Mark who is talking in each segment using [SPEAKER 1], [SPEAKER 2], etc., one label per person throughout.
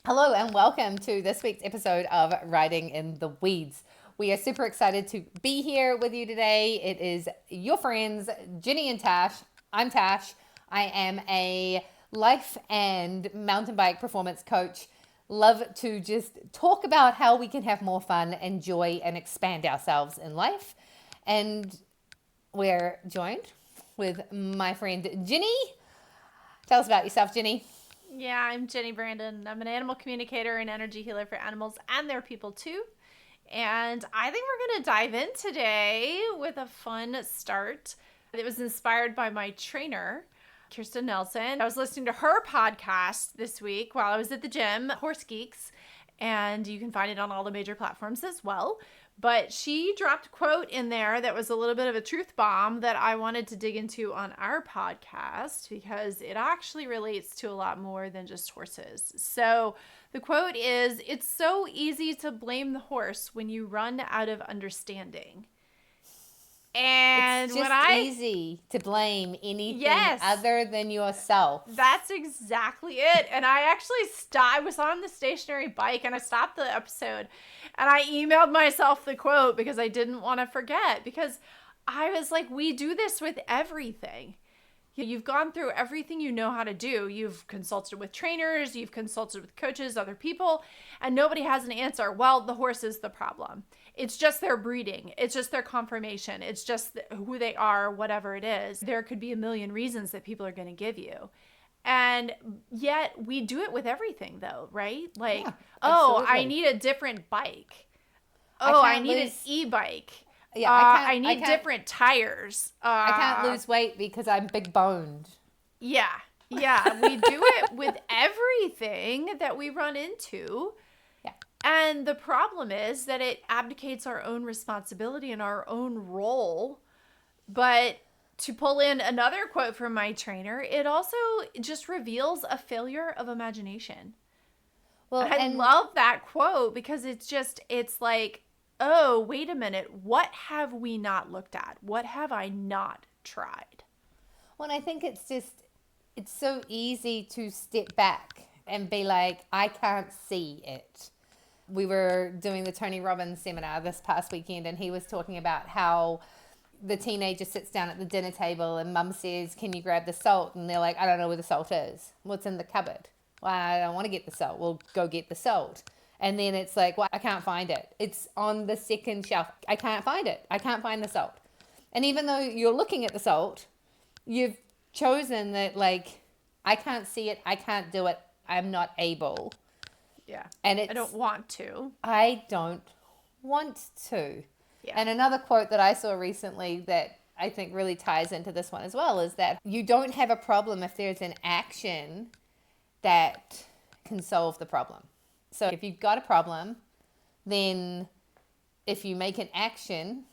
[SPEAKER 1] Hello and welcome to this week's episode of Riding in the Weeds. We are super excited to be here with you today. It is your friends, Ginny and Tash. I'm Tash. I am a life and mountain bike performance coach. Love to just talk about how we can have more fun and joy and expand ourselves in life. And we're joined with my friend, Ginny. Tell us about yourself, Ginny.
[SPEAKER 2] Yeah, I'm Ginny Brandon. I'm an animal communicator and energy healer for animals and their people too. And I think we're going to dive in today with a fun start. It was inspired by my trainer, Kirsten Nelsen. I was listening to her podcast this week while I was at the gym, Horse Geeks, and you can find it on all the major platforms as well. But she dropped a quote in there that was a little bit of a truth bomb that I wanted to dig into on our podcast because it actually relates to a lot more than just horses. So the quote is, "It's so easy to blame the horse when you run out of understanding." And
[SPEAKER 1] it's just easy to blame anything other than yourself.
[SPEAKER 2] That's exactly it. And I actually I was on the stationary bike and I stopped the episode and I emailed myself the quote because I didn't want to forget, because I was like, we do this with everything. You've gone through everything you know how to do. You've consulted with trainers, you've consulted with coaches, other people, and nobody has an answer. Well, the horse is the problem. It's just their breeding. It's just their conformation. It's just who they are, whatever it is. There could be a million reasons that people are going to give you. And yet we do it with everything though, right? Like, yeah, oh, I need a different bike. Oh, I need an e-bike. Yeah, I need different tires.
[SPEAKER 1] I can't lose weight because I'm big boned.
[SPEAKER 2] Yeah, we do it with everything that we run into.
[SPEAKER 1] Yeah.
[SPEAKER 2] And the problem is that it abdicates our own responsibility and our own role. But to pull in another quote from my trainer, it also just reveals a failure of imagination. Well, I love that quote because it's like, oh, wait a minute. What have we not looked at? What have I not tried?
[SPEAKER 1] Well, I think it's so easy to step back and be like, I can't see it. We were doing the Tony Robbins seminar this past weekend, and he was talking about how the teenager sits down at the dinner table and mum says, can you grab the salt? And they're like, I don't know where the salt is. What's in the cupboard? Well, I don't want to get the salt. Well, go get the salt. And then it's like, well, I can't find it. It's on the second shelf. I can't find it. I can't find the salt. And even though you're looking at the salt, you've chosen that, like, I can't see it. I can't do it. I'm not able.
[SPEAKER 2] Yeah. And I don't want to.
[SPEAKER 1] I don't want to.
[SPEAKER 2] Yeah.
[SPEAKER 1] And another quote that I saw recently that I think really ties into this one as well is that you don't have a problem if there's an action that can solve the problem. So if you've got a problem, then if you make an action,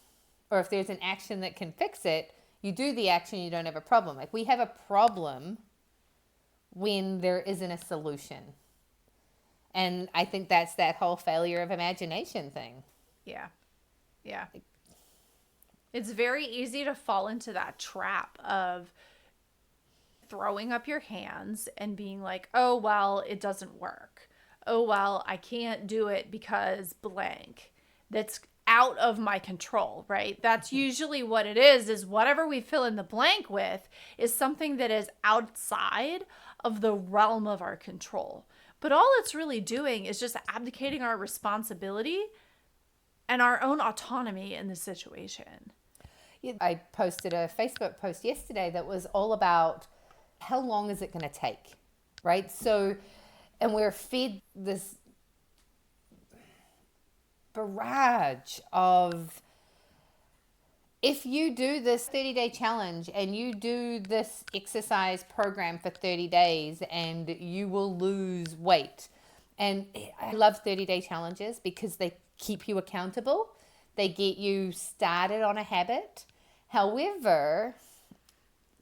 [SPEAKER 1] or if there's an action that can fix it, you do the action, you don't have a problem. Like, we have a problem when there isn't a solution. And I think that's that whole failure of imagination thing.
[SPEAKER 2] Yeah. Yeah. It's very easy to fall into that trap of throwing up your hands and being like, oh, well, it doesn't work. Oh, well, I can't do it because blank. That's out of my control, right? That's usually what it is whatever we fill in the blank with is something that is outside of the realm of our control. But all it's really doing is just abdicating our responsibility and our own autonomy in the situation.
[SPEAKER 1] Yeah, I posted a Facebook post yesterday that was all about how long is it going to take, right? So, and we're fed this barrage of, if you do this 30-day challenge and you do this exercise program for 30 days and you will lose weight. And I love 30-day challenges because they keep you accountable. They get you started on a habit. However,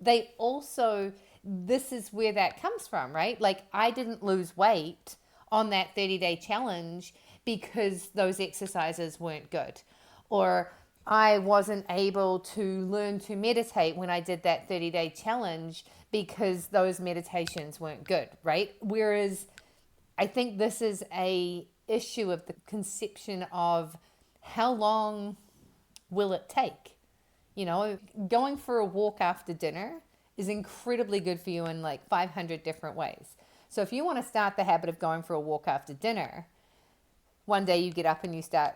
[SPEAKER 1] they also, this is where that comes from, right? Like, I didn't lose weight on that 30-day challenge because those exercises weren't good. Or I wasn't able to learn to meditate when I did that 30-day challenge because those meditations weren't good, right? Whereas I think this is a issue of the conception of how long will it take? You know, going for a walk after dinner is incredibly good for you in like 500 different ways. So if you want to start the habit of going for a walk after dinner, one day you get up and you start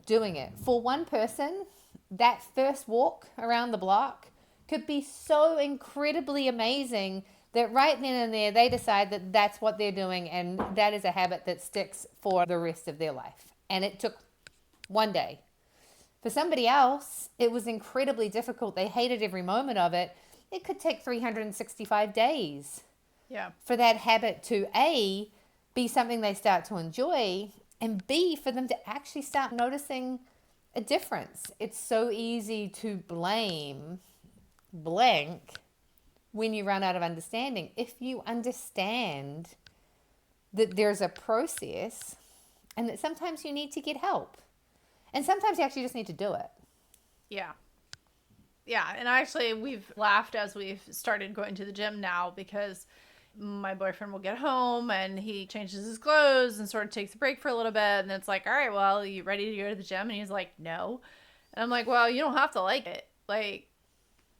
[SPEAKER 1] doing it. For one person, that first walk around the block could be so incredibly amazing that right then and there they decide that that's what they're doing, and that is a habit that sticks for the rest of their life. And it took one day. For somebody else, it was incredibly difficult. They hated every moment of it. It could take 365 days for that habit to A, be something they start to enjoy, and B, for them to actually start noticing a difference. It's so easy to blame blank when you run out of understanding. If you understand that there's a process and that sometimes you need to get help, and sometimes you actually just need to do it.
[SPEAKER 2] Yeah. Yeah. And actually, we've laughed as we've started going to the gym now, because my boyfriend will get home and he changes his clothes and sort of takes a break for a little bit. And it's like, all right, well, are you ready to go to the gym? And he's like, no. And I'm like, well, you don't have to like it. Like,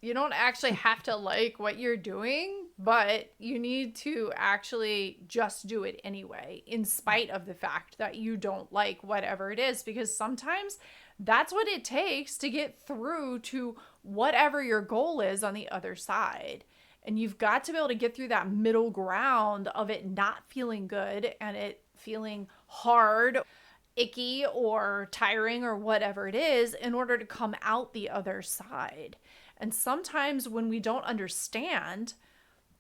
[SPEAKER 2] you don't actually have to like what you're doing, but you need to actually just do it anyway, in spite of the fact that you don't like whatever it is, because sometimes that's what it takes to get through to whatever your goal is on the other side. And you've got to be able to get through that middle ground of it not feeling good and it feeling hard, icky, or tiring, or whatever it is, in order to come out the other side. And sometimes when we don't understand,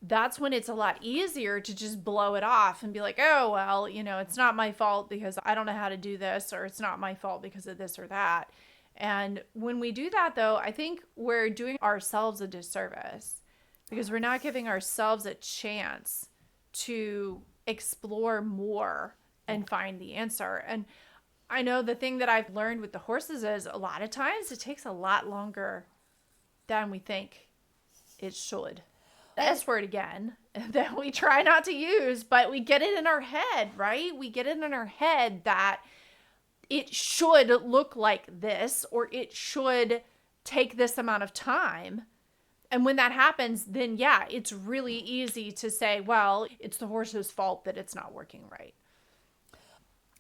[SPEAKER 2] that's when it's a lot easier to just blow it off and be like, oh, well, you know, it's not my fault because I don't know how to do this, or it's not my fault because of this or that. And when we do that, though, I think we're doing ourselves a disservice, because we're not giving ourselves a chance to explore more and find the answer. And I know the thing that I've learned with the horses is a lot of times it takes a lot longer than we think it should. The S word again, that we try not to use, but we get it in our head, right? We get it in our head that it should look like this, or it should take this amount of time. And when that happens, then yeah, it's really easy to say, well, it's the horse's fault that it's not working right.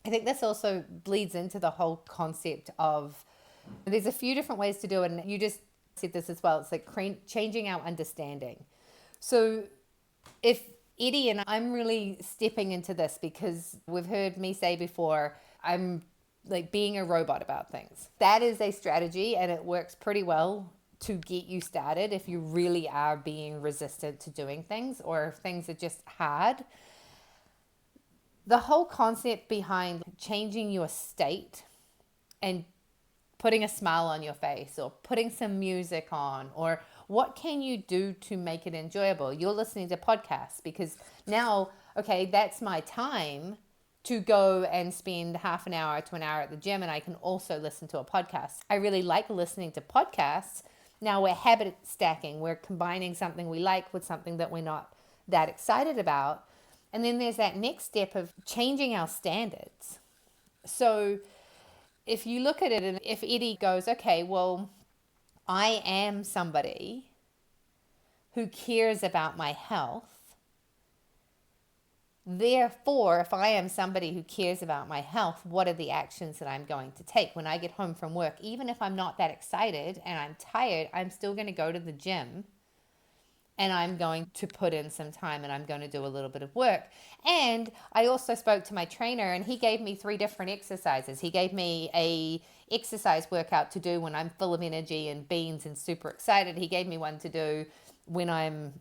[SPEAKER 1] I think this also bleeds into the whole concept of, there's a few different ways to do it, and you just said this as well. It's like changing our understanding. So if Eddie, and I'm really stepping into this because we've heard me say before, I'm like being a robot about things. That is a strategy, and it works pretty well to get you started if you really are being resistant to doing things, or if things are just hard. The whole concept behind changing your state and putting a smile on your face, or putting some music on, or what can you do to make it enjoyable? You're listening to podcasts because now, okay, that's my time to go and spend half an hour to an hour at the gym, and I can also listen to a podcast. I really like listening to podcasts. Now we're habit stacking. We're combining something we like with something that we're not that excited about. And then there's that next step of changing our standards. So if you look at it, and if Eddie goes, okay, well, I am somebody who cares about my health. Therefore, if I am somebody who cares about my health, what are the actions that I'm going to take when I get home from work? Even if I'm not that excited and I'm tired, I'm still going to go to the gym, and I'm going to put in some time, and I'm going to do a little bit of work. And I also spoke to my trainer, and he gave me 3 different exercises. He gave me a exercise workout to do when I'm full of energy and beans and super excited. He gave me one to do when I'm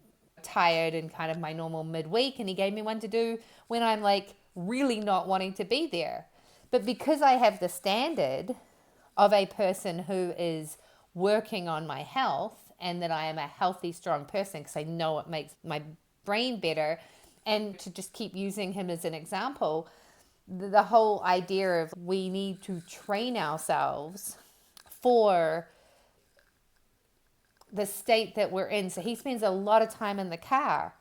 [SPEAKER 1] tired and kind of my normal midweek, and he gave me one to do when I'm like really not wanting to be there. But because I have the standard of a person who is working on my health, and that I am a healthy, strong person, because I know it makes my brain better, and to just keep using him as an example, the whole idea of we need to train ourselves for the state that we're in. So he spends a lot of time in the car.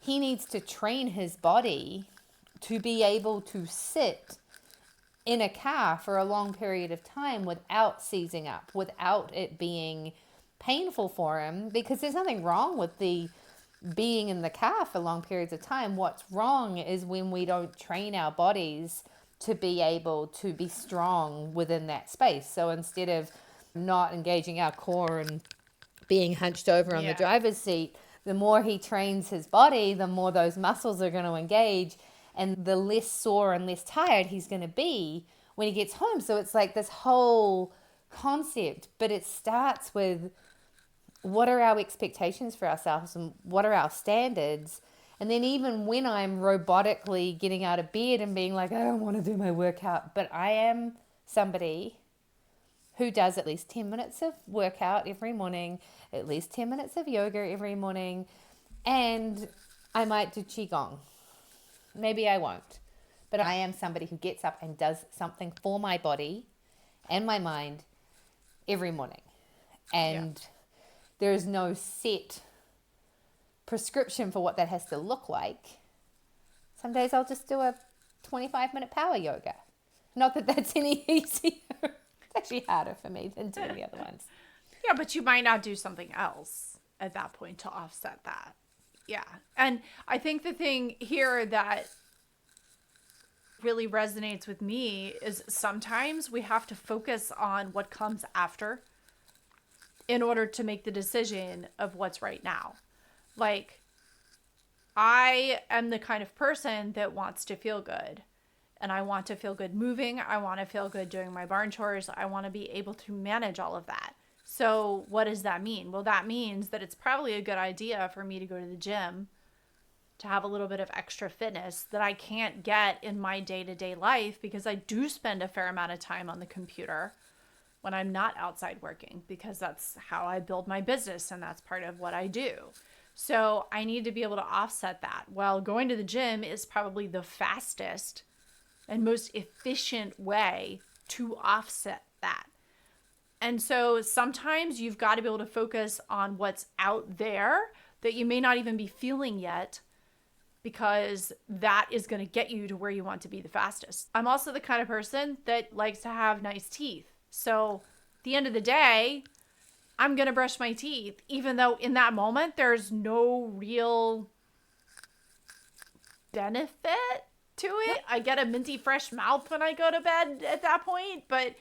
[SPEAKER 1] He needs to train his body to be able to sit in a car for a long period of time without seizing up, without it being painful for him, because there's nothing wrong with the being in the car for long periods of time. What's wrong is when we don't train our bodies to be able to be strong within that space. So instead of not engaging our core and being hunched over on the driver's seat, the more he trains his body, the more those muscles are going to engage, and the less sore and less tired he's going to be when he gets home. So it's like this whole concept, but it starts with, what are our expectations for ourselves and what are our standards? And then even when I'm robotically getting out of bed and being like, I don't want to do my workout, but I am somebody who does at least 10 minutes of workout every morning, at least 10 minutes of yoga every morning, and I might do Qigong. Maybe I won't, but I am somebody who gets up and does something for my body and my mind every morning. And there is no set prescription for what that has to look like. Some days I'll just do a 25-minute power yoga. Not that that's any easier. It's actually harder for me than doing the other ones.
[SPEAKER 2] Yeah, but you might not do something else at that point to offset that. Yeah. And I think the thing here that really resonates with me is sometimes we have to focus on what comes after in order to make the decision of what's right now. Like, I am the kind of person that wants to feel good. And I want to feel good moving. I want to feel good doing my barn chores. I want to be able to manage all of that. So what does that mean? Well, that means that it's probably a good idea for me to go to the gym to have a little bit of extra fitness that I can't get in my day-to-day life, because I do spend a fair amount of time on the computer when I'm not outside working, because that's how I build my business and that's part of what I do. So I need to be able to offset that. Well, going to the gym is probably the fastest and most efficient way to offset that. And so sometimes you've got to be able to focus on what's out there that you may not even be feeling yet, because that is going to get you to where you want to be the fastest. I'm also the kind of person that likes to have nice teeth. So at the end of the day, I'm going to brush my teeth, even though in that moment there's no real benefit to it. I get a minty fresh mouth when I go to bed at that point, but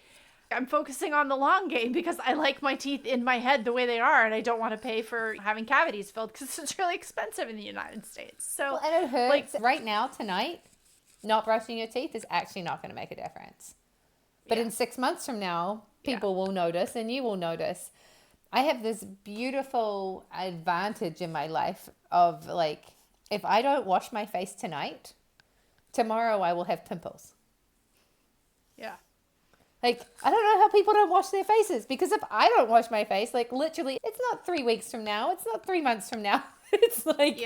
[SPEAKER 2] I'm focusing on the long game because I like my teeth in my head the way they are, and I don't want to pay for having cavities filled because it's really expensive in the United States. So,
[SPEAKER 1] well, and it hurts. Like, right now, tonight, not brushing your teeth is actually not going to make a difference. But in 6 months from now, people will notice, and you will notice. I have this beautiful advantage in my life of, like, if I don't wash my face tonight, tomorrow I will have pimples.
[SPEAKER 2] Yeah.
[SPEAKER 1] Like, I don't know how people don't wash their faces, because if I don't wash my face, like, literally, it's not 3 weeks from now. It's not 3 months from now. It's like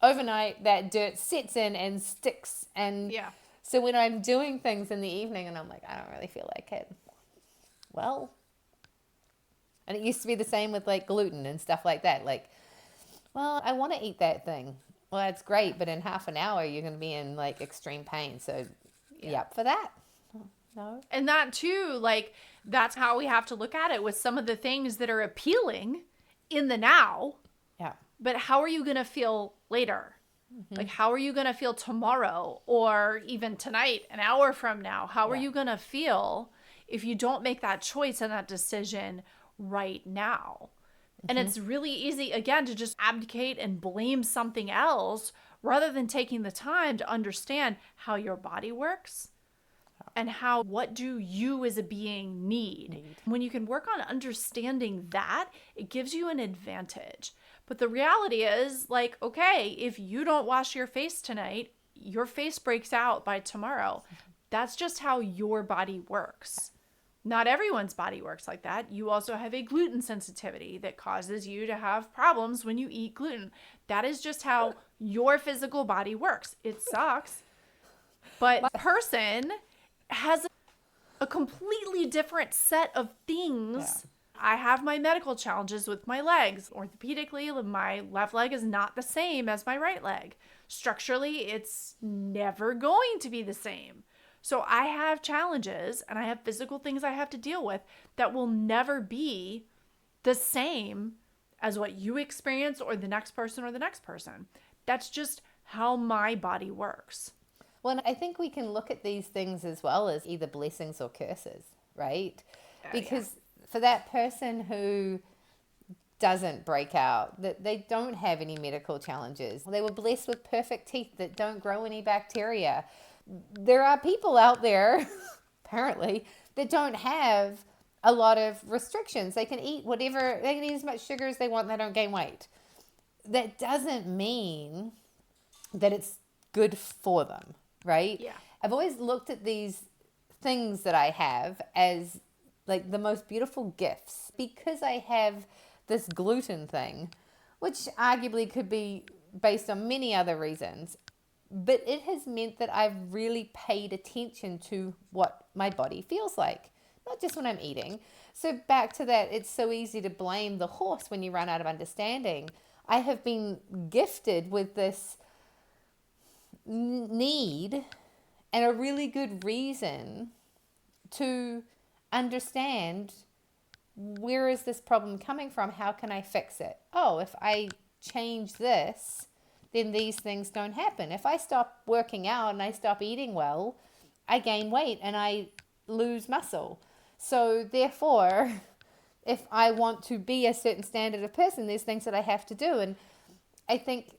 [SPEAKER 1] overnight that dirt sets in and sticks. And so when I'm doing things in the evening and I'm like, I don't really feel like it. Well, and it used to be the same with like gluten and stuff like that. Like, well, I want to eat that thing. Well, that's great. But in half an hour, you're going to be in like extreme pain. So you up for that? No.
[SPEAKER 2] And that too, like, that's how we have to look at it with some of the things that are appealing in the now.
[SPEAKER 1] Yeah.
[SPEAKER 2] But how are you going to feel later? Mm-hmm. Like, how are you going to feel tomorrow or even tonight, an hour from now? How are you going to feel if you don't make that choice and that decision right now? Mm-hmm. And it's really easy, again, to just abdicate and blame something else rather than taking the time to understand how your body works. And what do you as a being need? When you can work on understanding that, it gives you an advantage. But the reality is, like, okay, if you don't wash your face tonight, your face breaks out by tomorrow. That's just how your body works. Not everyone's body works like that. You also have a gluten sensitivity that causes you to have problems when you eat gluten. That is just how your physical body works. It sucks. But the person has a completely different set of things. I have my medical challenges with my legs. Orthopedically, my left leg is not the same as my right leg. Structurally, it's never going to be the same. So I have challenges and I have physical things I have to deal with that will never be the same as what you experience or the next person or the next person. That's just how my body works.
[SPEAKER 1] Well, and I think we can look at these things as well as either blessings or curses, right? Because for that person who doesn't break out, that they don't have any medical challenges, they were blessed with perfect teeth that don't grow any bacteria. There are people out there, apparently, that don't have a lot of restrictions. They can eat whatever, they can eat as much sugar as they want, and they don't gain weight. That doesn't mean that it's good for them, right?
[SPEAKER 2] Yeah.
[SPEAKER 1] I've always looked at these things that I have as like the most beautiful gifts because I have this gluten thing, which arguably could be based on many other reasons. But it has meant that I've really paid attention to what my body feels like, not just when I'm eating. So back to that, it's so easy to blame the horse when you run out of understanding. I have been gifted with this need and a really good reason to understand, where is this problem coming from? How can I fix it? Oh, if I change this, then these things don't happen. If I stop working out and I stop eating well, I gain weight and I lose muscle. So therefore, if I want to be a certain standard of person, there's things that I have to do. And I think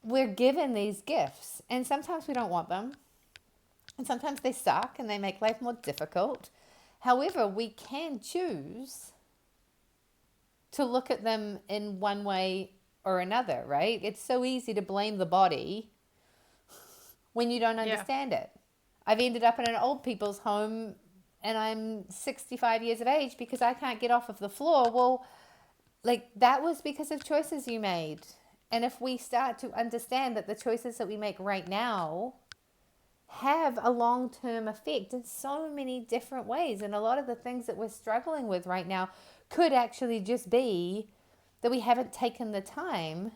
[SPEAKER 1] we're given these gifts and sometimes we don't want them. And sometimes they suck and they make life more difficult. However, we can choose to look at them in one way or another, right? It's so easy to blame the body when you don't understand it. I've ended up in an old people's home and I'm 65 years of age because I can't get off of the floor. Well, like that was because of choices you made. And if we start to understand that the choices that we make right now have a long-term effect in so many different ways, and a lot of the things that we're struggling with right now could actually just be that we haven't taken the time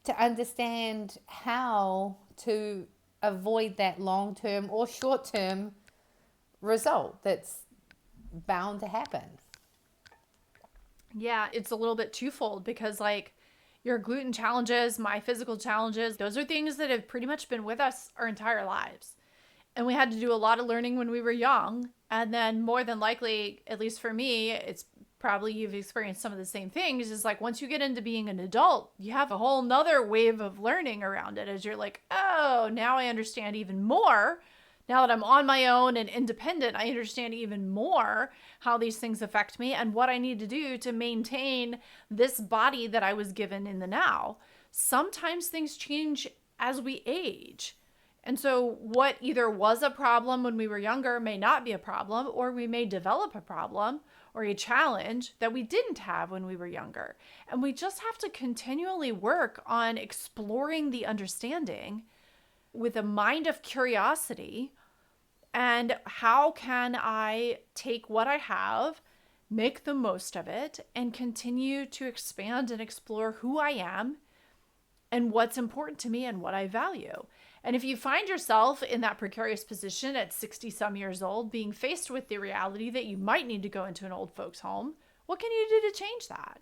[SPEAKER 1] to understand how to avoid that long-term or short-term result that's bound to happen.
[SPEAKER 2] Yeah, it's a little bit twofold because like your gluten challenges, my physical challenges, those are things that have pretty much been with us our entire lives. And we had to do a lot of learning when we were young. And then more than likely, at least for me, it's probably you've experienced some of the same things, is like once you get into being an adult, you have a whole nother wave of learning around it as you're like, oh, now I understand even more. Now that I'm on my own and independent, I understand even more how these things affect me and what I need to do to maintain this body that I was given in the now. Sometimes things change as we age. And so what either was a problem when we were younger may not be a problem, or we may develop a problem or a challenge that we didn't have when we were younger. And we just have to continually work on exploring the understanding with a mind of curiosity, and how can I take what I have, make the most of it, and continue to expand and explore who I am and what's important to me and what I value. And if you find yourself in that precarious position at 60 some years old, being faced with the reality that you might need to go into an old folks home, what can you do to change that?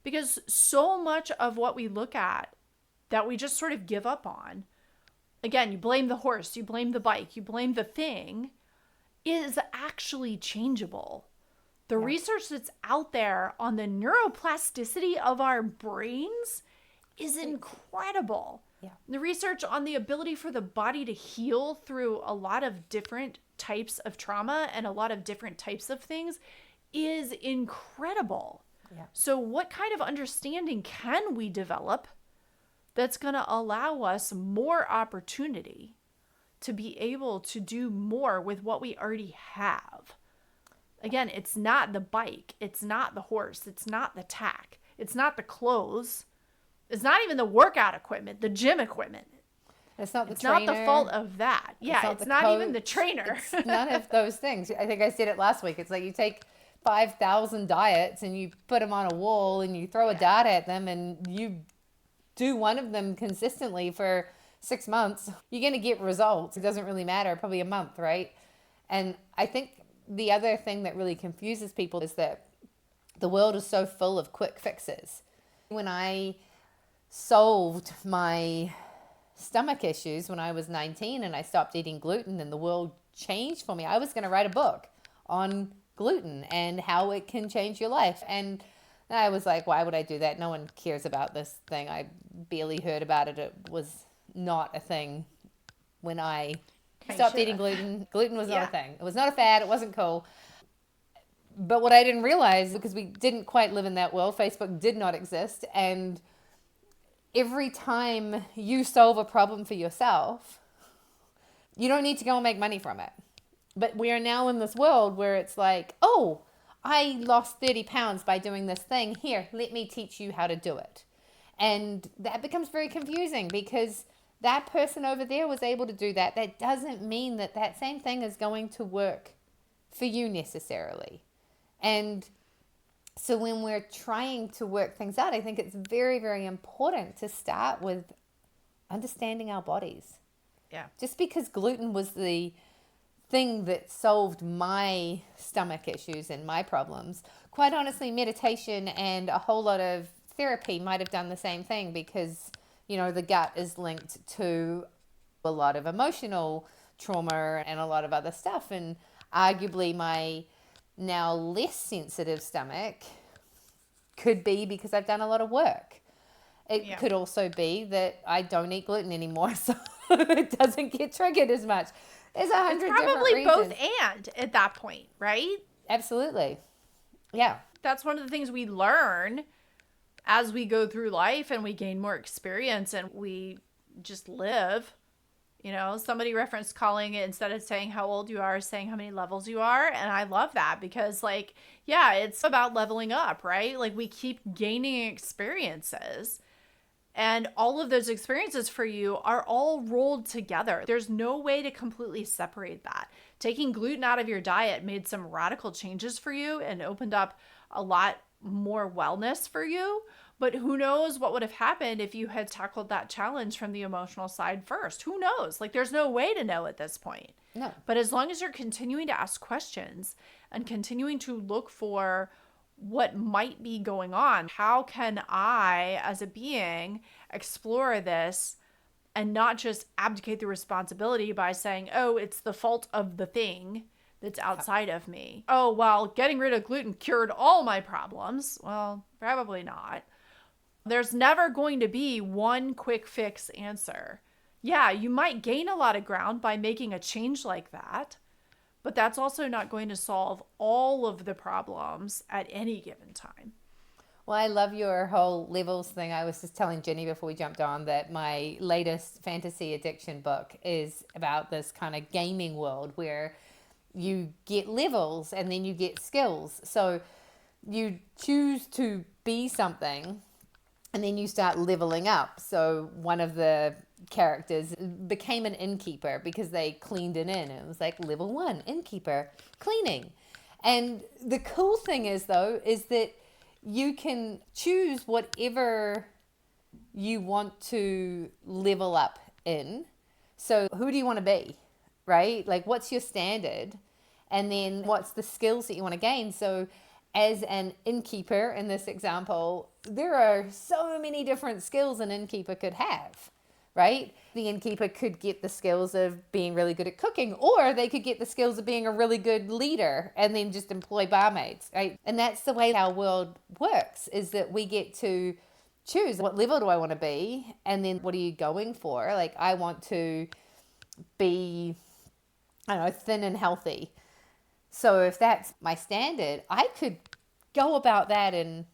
[SPEAKER 2] Because so much of what we look at that we just sort of give up on, again, you blame the horse, you blame the bike, you blame the thing, is actually changeable. The research that's out there on the neuroplasticity of our brains is incredible.
[SPEAKER 1] Yeah.
[SPEAKER 2] The research on the ability for the body to heal through a lot of different types of trauma and a lot of different types of things is incredible.
[SPEAKER 1] Yeah.
[SPEAKER 2] So what kind of understanding can we develop that's going to allow us more opportunity to be able to do more with what we already have? Again, it's not the bike. It's not the horse. It's not the tack. It's not the clothes. It's not even the workout equipment, the gym equipment.
[SPEAKER 1] It's not the
[SPEAKER 2] It's
[SPEAKER 1] trainer.
[SPEAKER 2] not the fault of that. Yeah, it's not even the trainer.
[SPEAKER 1] It's none of those things. I think I said it last week. It's like you take 5,000 diets and you put them on a wall and you throw a dart at them and you do one of them consistently for 6 months, you're going to get results. It doesn't really matter, probably a month, right? And I think the other thing that really confuses people is that the world is so full of quick fixes. When I solved my stomach issues when I was 19 and I stopped eating gluten and the world changed for me, I was going to write a book on gluten and how it can change your life. And I was like, why would I do that? No one cares about this thing. I barely heard about it. It was not a thing when I stopped eating gluten. Gluten was not a thing. It was not a fad. It wasn't cool. But what I didn't realize, because we didn't quite live in that world, Facebook did not exist. And every time you solve a problem for yourself, you don't need to go and make money from it. But we are now in this world where it's like, oh, I lost 30 pounds by doing this thing. Here, let me teach you how to do it. And that becomes very confusing because that person over there was able to do that. That doesn't mean that that same thing is going to work for you necessarily. And so when we're trying to work things out, I think it's very, very important to start with understanding our bodies.
[SPEAKER 2] Yeah.
[SPEAKER 1] Just because gluten was the thing that solved my stomach issues and my problems, quite honestly, meditation and a whole lot of therapy might have done the same thing because, you know, the gut is linked to a lot of emotional trauma and a lot of other stuff. And arguably my now less sensitive stomach could be because I've done a lot of work. It could also be that I don't eat gluten anymore, so it doesn't get triggered as much. There's 100 different reasons.
[SPEAKER 2] Probably both and at that point, right?
[SPEAKER 1] Absolutely. Yeah.
[SPEAKER 2] That's one of the things we learn as we go through life and we gain more experience and we just live. You know, somebody referenced calling it, instead of saying how old you are, saying how many levels you are. And I love that because, like, yeah, it's about leveling up, right? Like, we keep gaining experiences. And all of those experiences for you are all rolled together. There's no way to completely separate that. Taking gluten out of your diet made some radical changes for you and opened up a lot more wellness for you. But who knows what would have happened if you had tackled that challenge from the emotional side first? Who knows? Like, there's no way to know at this point.
[SPEAKER 1] No.
[SPEAKER 2] But as long as you're continuing to ask questions and continuing to look for what might be going on, how can I, as a being, explore this and not just abdicate the responsibility by saying, oh, it's the fault of the thing that's outside of me. Oh, well, getting rid of gluten cured all my problems. Well, probably not. There's never going to be one quick fix answer. Yeah, you might gain a lot of ground by making a change like that, but that's also not going to solve all of the problems at any given time.
[SPEAKER 1] Well, I love your whole levels thing. I was just telling Ginny before we jumped on that my latest fantasy addiction book is about this kind of gaming world where you get levels and then you get skills. So you choose to be something and then you start leveling up. So one of the characters became an innkeeper because they cleaned it in. It was like level 1, innkeeper, cleaning. And the cool thing is, though, is that you can choose whatever you want to level up in. So who do you want to be, right? Like, what's your standard? And then what's the skills that you want to gain? So as an innkeeper in this example, there are so many different skills an innkeeper could have, right? The innkeeper could get the skills of being really good at cooking, or they could get the skills of being a really good leader and then just employ barmaids, right? And that's the way our world works, is that we get to choose what level do I want to be, and then what are you going for? Like, I want to be, I don't know, thin and healthy. So if that's my standard, I could go about that in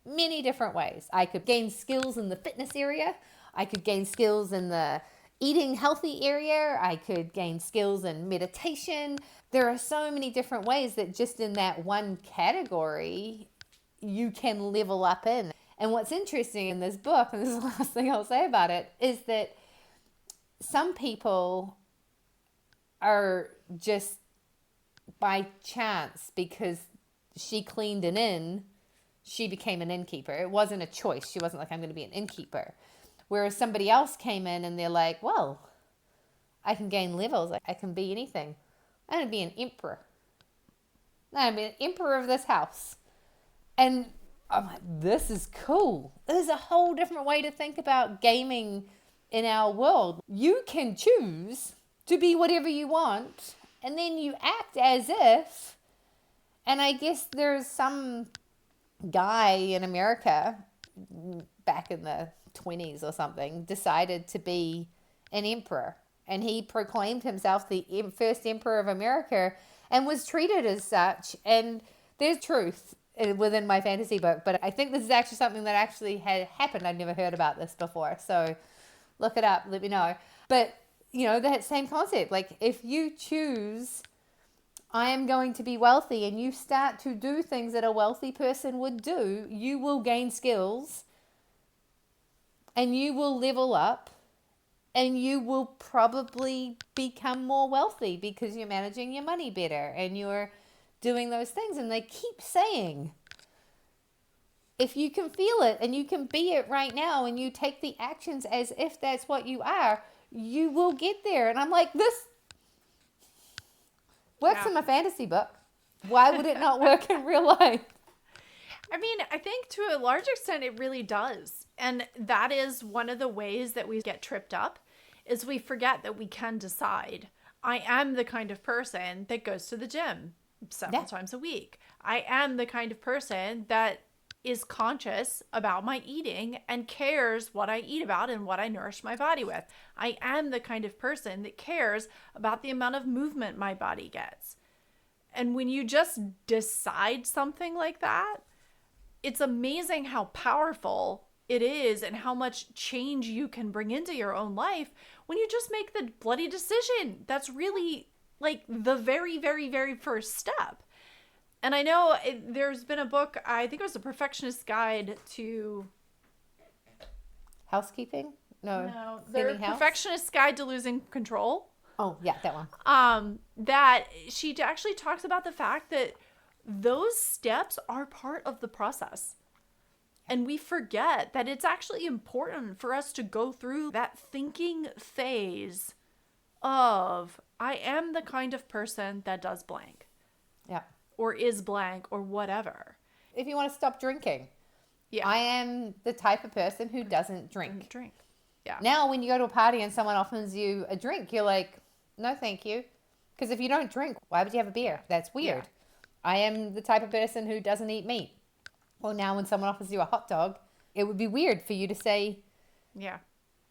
[SPEAKER 1] many different ways. I could gain skills in the fitness area. I could gain skills in the eating healthy area. I could gain skills in meditation. There are so many different ways that just in that one category, you can level up in. And what's interesting in this book, and this is the last thing I'll say about it, is that some people are just by chance, because she cleaned an inn, she became an innkeeper. It wasn't a choice. She wasn't like, I'm going to be an innkeeper. Whereas somebody else came in and they're like, well, I can gain levels. I can be anything. I'm going to be an emperor. I'm going to be an emperor of this house. And I'm like, this is cool. There's a whole different way to think about gaming in our world. You can choose to be whatever you want, and then you act as if. And I guess there's some guy in America back in the 20s or something decided to be an emperor, and he proclaimed himself the first emperor of America and was treated as such. And there's truth within my fantasy book, but I think this is actually something that actually had happened. I'd never heard about this before, so look it up, let me know. But that same concept, like if you choose I am going to be wealthy, and you start to do things that a wealthy person would do, you will gain skills and you will level up and you will probably become more wealthy because you're managing your money better and you're doing those things. And they keep saying, if you can feel it and you can be it right now and you take the actions as if that's what you are, you will get there. And I'm like, this works in my fantasy book. Why would it not work in real life?
[SPEAKER 2] I mean, I think to a large extent it really does. And that is one of the ways that we get tripped up, is we forget that we can decide. I am the kind of person that goes to the gym several times a week. I am the kind of person that is conscious about my eating and cares what I eat about and what I nourish my body with. I am the kind of person that cares about the amount of movement my body gets. And when you just decide something like that, it's amazing how powerful it is and how much change you can bring into your own life when you just make the bloody decision. That's really like the very, very, very first step. And I know there's been a book, I think it was A Perfectionist's Guide to
[SPEAKER 1] Housekeeping? No.
[SPEAKER 2] The Perfectionist's Guide to Losing Control.
[SPEAKER 1] Oh, yeah, that one.
[SPEAKER 2] That she actually talks about the fact that those steps are part of the process. And we forget that it's actually important for us to go through that thinking phase of, I am the kind of person that does blank.
[SPEAKER 1] Yeah.
[SPEAKER 2] Or is blank or whatever.
[SPEAKER 1] If you want to stop drinking. Yeah. I am the type of person who doesn't drink.
[SPEAKER 2] Yeah.
[SPEAKER 1] Now, when you go to a party and someone offers you a drink, you're like, no, thank you. Because if you don't drink, why would you have a beer? That's weird. Yeah. I am the type of person who doesn't eat meat. Well, now when someone offers you a hot dog, it would be weird for you to say,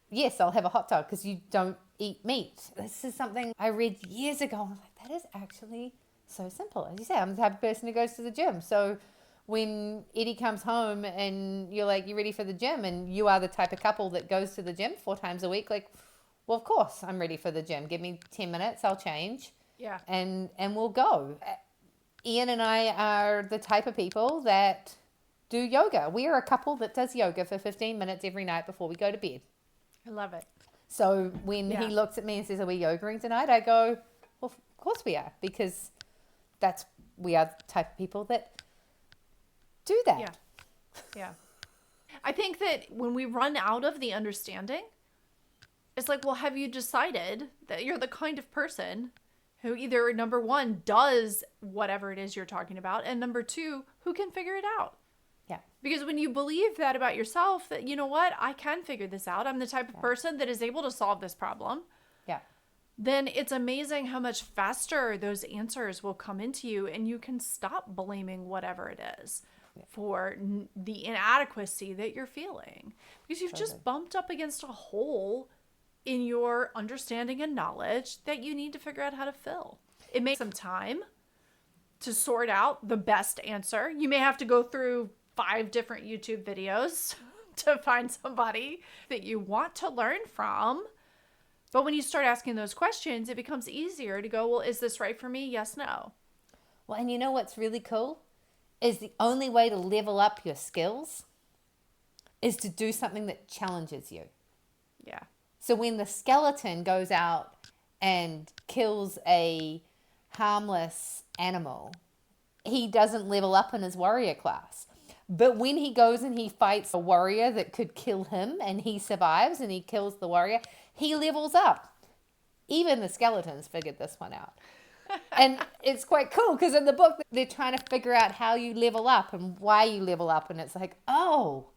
[SPEAKER 1] yes, I'll have a hot dog because you don't eat meat. This is something I read years ago. I was like, that is actually so simple. As you say, I'm the type of person who goes to the gym. So when Eddie comes home and you're like, you ready for the gym? And you are the type of couple that goes to the gym 4 times a week. Like, well, of course I'm ready for the gym. Give me 10 minutes. I'll change.
[SPEAKER 2] Yeah.
[SPEAKER 1] And we'll go. Ian and I are the type of people that do yoga. We are a couple that does yoga for 15 minutes every night before we go to bed.
[SPEAKER 2] I love it.
[SPEAKER 1] So when he looks at me and says, are we yogaing tonight? I go, well, of course we are, because we are the type of people that do that.
[SPEAKER 2] Yeah. I think that when we run out of the understanding, it's like, well, have you decided that you're the kind of person who either, number one, does whatever it is you're talking about, and number two, who can figure it out?
[SPEAKER 1] Yeah.
[SPEAKER 2] Because when you believe that about yourself, that, you know what, I can figure this out, I'm the type of person that is able to solve this problem. Yeah. Then it's amazing how much faster those answers will come into you, and you can stop blaming whatever it is for the inadequacy that you're feeling. Because you've just bumped up against a hole in your understanding and knowledge that you need to figure out how to fill. It makes some time to sort out the best answer. You may have to go through 5 different YouTube videos to find somebody that you want to learn from. But when you start asking those questions, it becomes easier to go, well, is this right for me? Yes, no.
[SPEAKER 1] Well, and you know what's really cool? Is the only way to level up your skills is to do something that challenges you.
[SPEAKER 2] Yeah.
[SPEAKER 1] So when the skeleton goes out and kills a harmless animal, he doesn't level up in his warrior class. But when he goes and he fights a warrior that could kill him and he survives and he kills the warrior, he levels up. Even the skeletons figured this one out. And it's quite cool because in the book, they're trying to figure out how you level up and why you level up. And it's like, oh,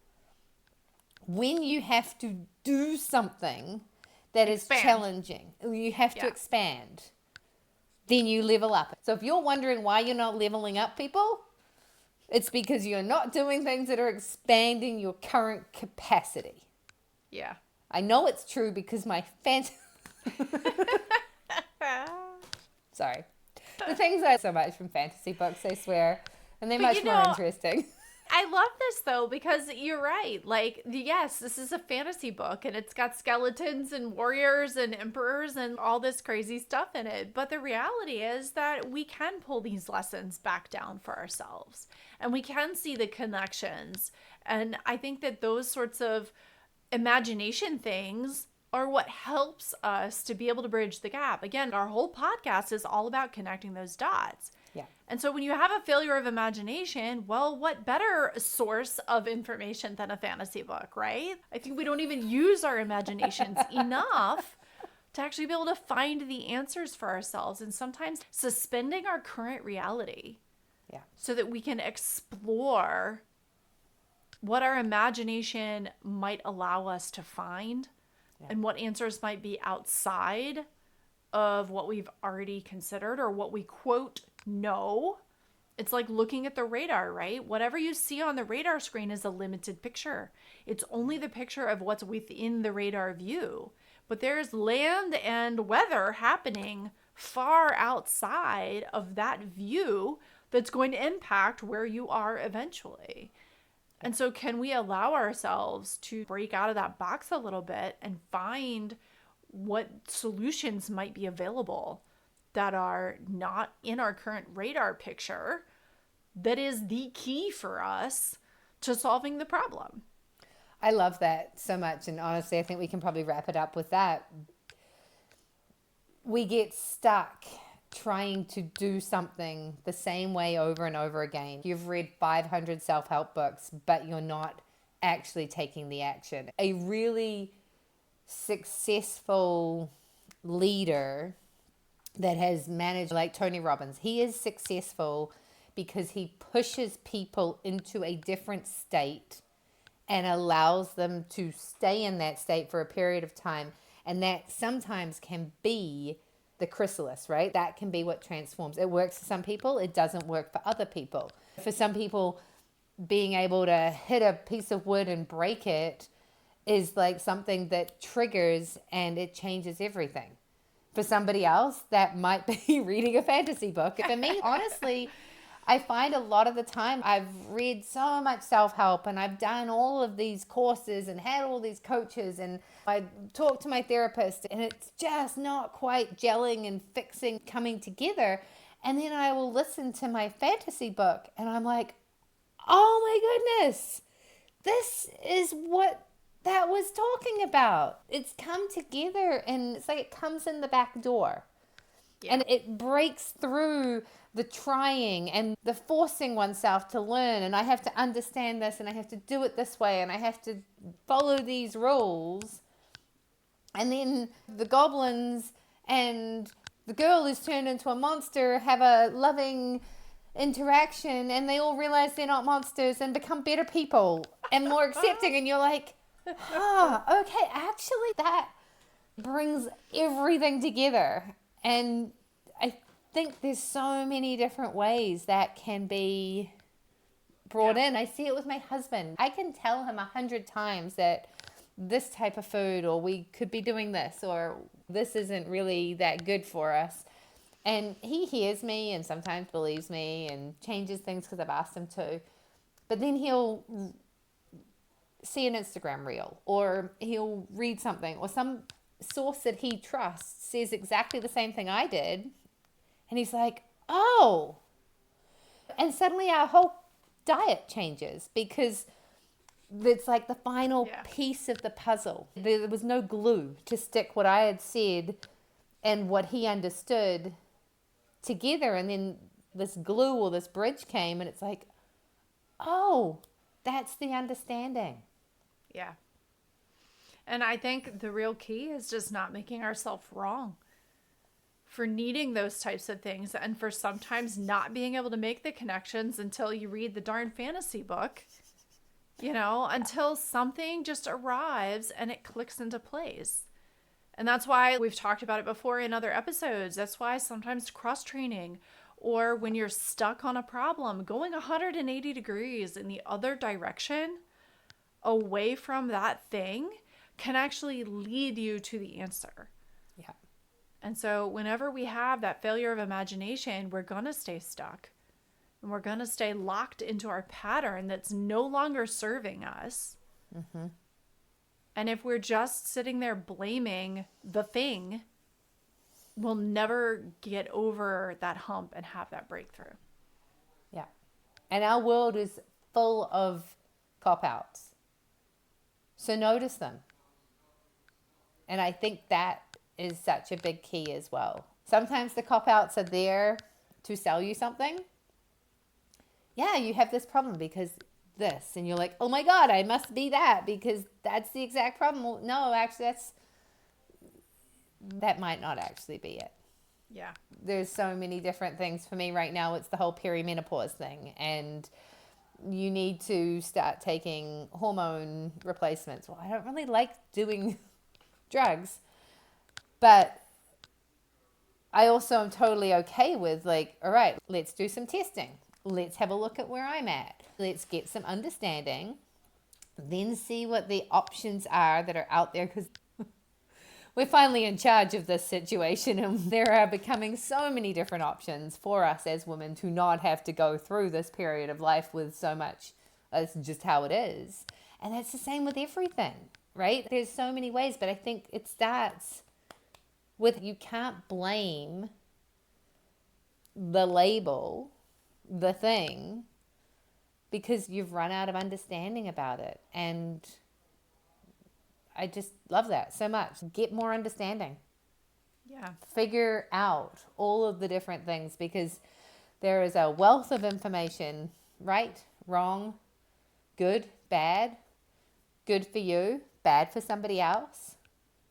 [SPEAKER 1] when you have to do something that is challenging, you have to expand, then you level up. So if you're wondering why you're not leveling up, people, it's because you're not doing things that are expanding your current capacity.
[SPEAKER 2] Yeah.
[SPEAKER 1] I know it's true because my Sorry. The things I so much from fantasy books, I swear. And they're much more interesting.
[SPEAKER 2] I love this, though, because you're right. Like, yes, this is a fantasy book, and it's got skeletons and warriors and emperors and all this crazy stuff in it. But the reality is that we can pull these lessons back down for ourselves, and we can see the connections. And I think that those sorts of imagination things are what helps us to be able to bridge the gap. Again, our whole podcast is all about connecting those dots.
[SPEAKER 1] Yeah.
[SPEAKER 2] And so when you have a failure of imagination, well, what better source of information than a fantasy book, right? I think we don't even use our imaginations enough to actually be able to find the answers for ourselves, and sometimes suspending our current reality.
[SPEAKER 1] Yeah.
[SPEAKER 2] So that we can explore what our imagination might allow us to find, and what answers might be outside of what we've already considered or what we quote know. It's like looking at the radar, right? Whatever you see on the radar screen is a limited picture. It's only the picture of what's within the radar view. But there's land and weather happening far outside of that view that's going to impact where you are eventually. And so can we allow ourselves to break out of that box a little bit and find what solutions might be available that are not in our current radar picture that is the key for us to solving the problem?
[SPEAKER 1] I love that so much. And honestly, I think we can probably wrap it up with that. We get stuck trying to do something the same way over and over again. You've read 500 self-help books, but you're not actually taking the action. A really successful leader that has managed, like Tony Robbins, he is successful because he pushes people into a different state and allows them to stay in that state for a period of time. And that sometimes can be the chrysalis, right? That can be what transforms. It works for some people. It doesn't work for other people. For some people, being able to hit a piece of wood and break it is like something that triggers and it changes everything. For somebody else, that might be reading a fantasy book. For me, honestly, I find a lot of the time I've read so much self-help and I've done all of these courses and had all these coaches and I talk to my therapist and it's just not quite gelling and fixing, coming together. And then I will listen to my fantasy book and I'm like, oh my goodness, this is what that was talking about. It's come together and it's like it comes in the back door. Yeah. And it breaks through the trying and the forcing oneself to learn. And I have to understand this and I have to do it this way and I have to follow these rules. And then the goblins and the girl who's turned into a monster have a loving interaction and they all realize they're not monsters and become better people and more accepting. And you're like, okay, actually that brings everything together. And I think there's so many different ways that can be brought in. I see it with my husband. I can tell him 100 times that this type of food, or we could be doing this, or this isn't really that good for us. And he hears me and sometimes believes me and changes things because I've asked him to. But then he'll see an Instagram reel or he'll read something or some source that he trusts says exactly the same thing I did. And he's like, oh. And suddenly our whole diet changes because it's like the final piece of the puzzle. There was no glue to stick what I had said and what he understood together. And then this glue or this bridge came, and it's like, oh, that's the understanding.
[SPEAKER 2] Yeah. And I think the real key is just not making ourselves wrong for needing those types of things, and for sometimes not being able to make the connections until you read the darn fantasy book, until something just arrives and it clicks into place. And that's why we've talked about it before in other episodes. That's why sometimes cross training, or when you're stuck on a problem, going 180 degrees in the other direction away from that thing can actually lead you to the answer.
[SPEAKER 1] Yeah.
[SPEAKER 2] And so whenever we have that failure of imagination, we're going to stay stuck, and we're going to stay locked into our pattern that's no longer serving us.
[SPEAKER 1] Mm-hmm.
[SPEAKER 2] And if we're just sitting there blaming the thing, we'll never get over that hump and have that breakthrough.
[SPEAKER 1] Yeah. And our world is full of cop-outs. So notice them. And I think that is such a big key as well. Sometimes the cop-outs are there to sell you something. Yeah, you have this problem because this, and you're like, oh my God, I must be that because that's the exact problem. Well, no, actually that might not actually be it.
[SPEAKER 2] Yeah.
[SPEAKER 1] There's so many different things. For me right now, it's the whole perimenopause thing, and you need to start taking hormone replacements. Well, I don't really like doing drugs, but I also am totally okay with like, all right, let's do some testing. Let's have a look at where I'm at. Let's get some understanding, then see what the options are that are out there, because we're finally in charge of this situation, and there are becoming so many different options for us as women to not have to go through this period of life with so much. That's just how it is. And that's the same with everything, right? There's so many ways, but I think it starts with, you can't blame the label, the thing, because you've run out of understanding about it. And I just love that so much. Get more understanding.
[SPEAKER 2] Yeah.
[SPEAKER 1] Figure out all of the different things, because there is a wealth of information, right, wrong, good, bad, good for you, bad for somebody else,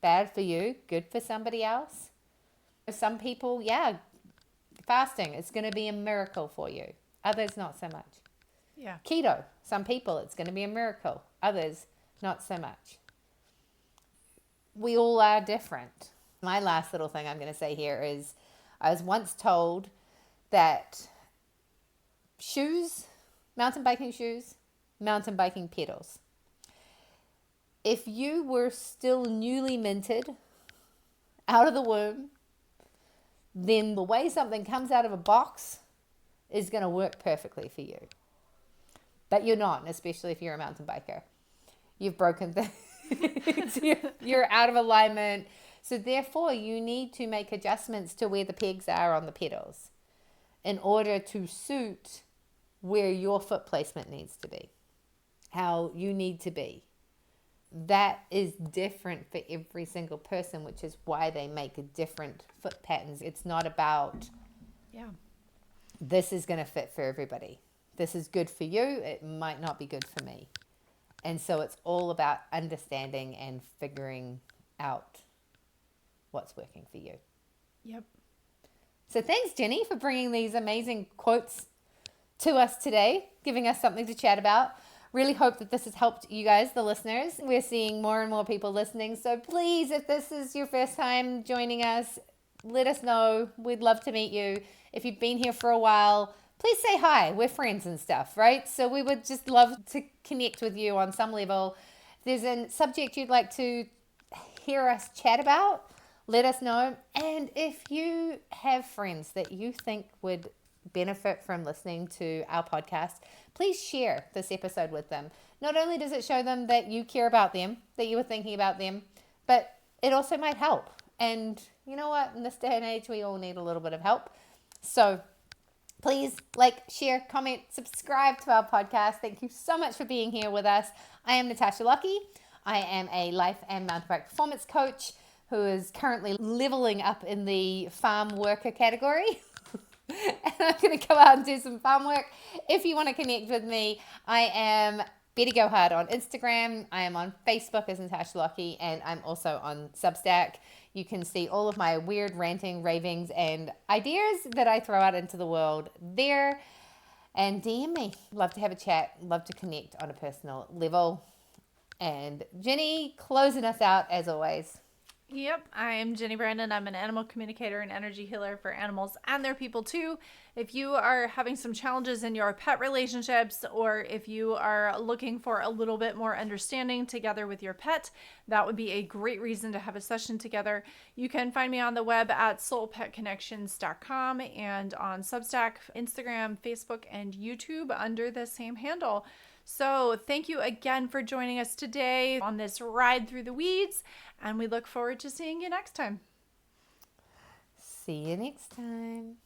[SPEAKER 1] bad for you, good for somebody else. Some people, yeah, fasting, it's going to be a miracle for you. Others, not so much.
[SPEAKER 2] Yeah.
[SPEAKER 1] Keto, some people, it's going to be a miracle. Others, not so much. We all are different. My last little thing I'm going to say here is, I was once told that shoes, mountain biking pedals, if you were still newly minted out of the womb, then the way something comes out of a box is going to work perfectly for you. But you're not, especially if you're a mountain biker. You've broken things. You're out of alignment. So therefore, you need to make adjustments to where the pegs are on the pedals in order to suit where your foot placement needs to be, how you need to be. That is different for every single person, which is why they make different foot patterns. It's not about, this is going to fit for everybody. This is good for you. It might not be good for me. And so it's all about understanding and figuring out what's working for you.
[SPEAKER 2] Yep.
[SPEAKER 1] So thanks, Ginny, for bringing these amazing quotes to us today, giving us something to chat about. Really hope that this has helped you guys, the listeners. We're seeing more and more people listening. So please, if this is your first time joining us, let us know. We'd love to meet you. If you've been here for a while, please say hi. We're friends and stuff, right? So we would just love to connect with you on some level. If there's a subject you'd like to hear us chat about, let us know. And if you have friends that you think would benefit from listening to our podcast, please share this episode with them. Not only does it show them that you care about them, that you were thinking about them, but it also might help. And you know what? In this day and age, we all need a little bit of help. So please like, share, comment, subscribe to our podcast. Thank you so much for being here with us. I am Natasha Lucky. I am a life and mountain bike performance coach who is currently leveling up in the farm worker category. and I'm going to go out and do some fun work. If you want to connect with me, I am Betty Go Hard on Instagram. I am on Facebook as Natasha Lockie, and I'm also on Substack. You can see all of my weird ranting, ravings, and ideas that I throw out into the world there. And DM me. Love to have a chat. Love to connect on a personal level. And Ginny, closing us out as always.
[SPEAKER 2] Yep, I am Ginny Brandon. I'm an animal communicator and energy healer for animals and their people too. If you are having some challenges in your pet relationships, or if you are looking for a little bit more understanding together with your pet, that would be a great reason to have a session together. You can find me on the web at soulpetconnections.com and on Substack, Instagram, Facebook, and YouTube under the same handle. So thank you again for joining us today on this ride through the weeds, and we look forward to seeing you next time.
[SPEAKER 1] See you next time.